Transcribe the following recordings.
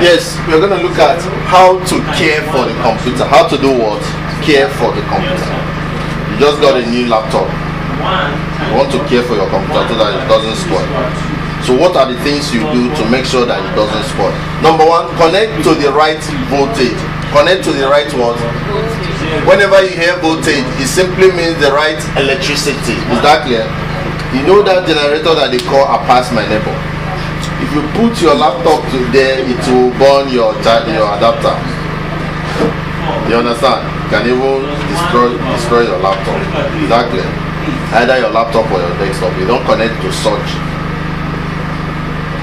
Yes, we're going to look at how to care for the computer. How to do what? Care for the computer. You just got a new laptop. You want to care for your computer so that it doesn't spoil. So what are the things you do to make sure that it doesn't spoil? Number one, connect to the right voltage. Connect to the right what? Whenever you hear voltage, it simply means the right electricity. Is that clear? You know that generator that they call a pass my neighbor. If you put your laptop to there, it will burn your adapter. You understand? You can even destroy your laptop. Exactly. Either your laptop or your desktop. You don't connect to such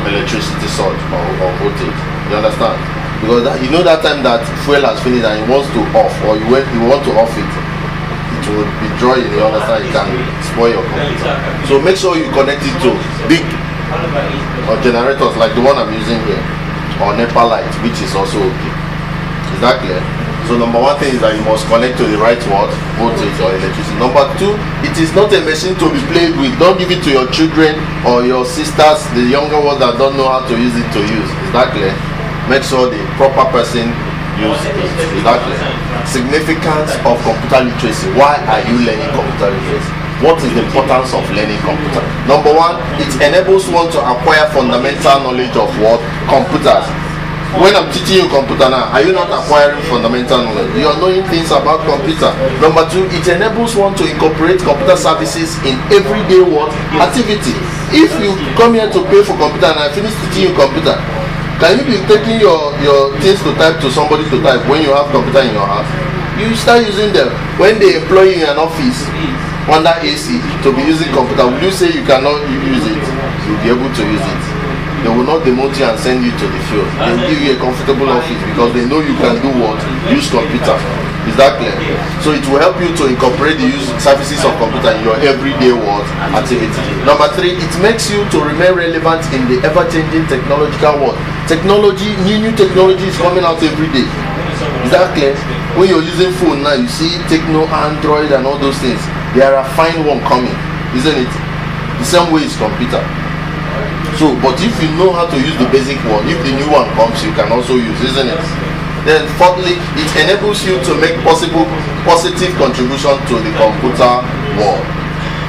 electricity surge or voltage. You understand? Because you know that time that fuel has finished and it wants to off, or you want to off it, it will be drawing. You understand? It can spoil your computer. So make sure you connect it to big or generators like the one I'm using here, or NEPA light, which is also okay. Is that clear? So number one thing is that you must connect to the right voltage or electricity. Number two, it is not a machine to be played with. Don't give it to your children or your sisters, the younger ones that don't know how to use it to use. Is that clear? Make sure the proper person uses it. Is that clear? Significance of computer literacy. Why are you learning computer literacy? What is the importance of learning computer? Number one, it enables one to acquire fundamental knowledge of what? Computers. When I'm teaching you computer now, are you not acquiring fundamental knowledge? You are knowing things about computer. Number two, it enables one to incorporate computer services in everyday work activity. If you come here to pay for computer and I finish teaching you computer, can you be taking your things to type to somebody to type when you have computer in your house? You start using them. When they employ you in an office under AC to be using computer, will you say you cannot use it? You'll be able to use it. They will not demote you and send you to the field. They will give you a comfortable office because they know you can do what? Use computer. Is that clear? So it will help you to incorporate the use services of computer in your everyday work activity. Number three, it makes you to remain relevant in the ever-changing technological world. Technology, new technology is coming out every day. Is that clear? When you're using phone now, you see Techno, Android and all those things. There are fine one coming, isn't it? The same way is computer. So, but if you know how to use the basic one, if the new one comes, you can also use, isn't it? Then fourthly, it enables you to make positive contribution to the computer world.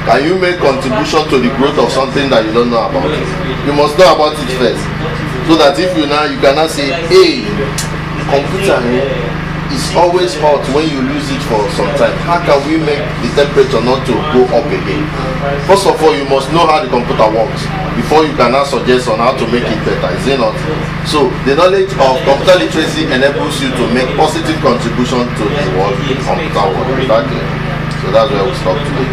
Can you make contribution to the growth of something that you don't know about? You must know about it first. So that if you cannot say, hey, computer is always hot when you lose it for some time. How can we make the temperature not to go up again? First of all, you must know how the computer works before you can now suggest on how to make it better, is it not? So the knowledge of computer literacy enables you to make positive contribution to the world computer world. Exactly. So that's where we stop today.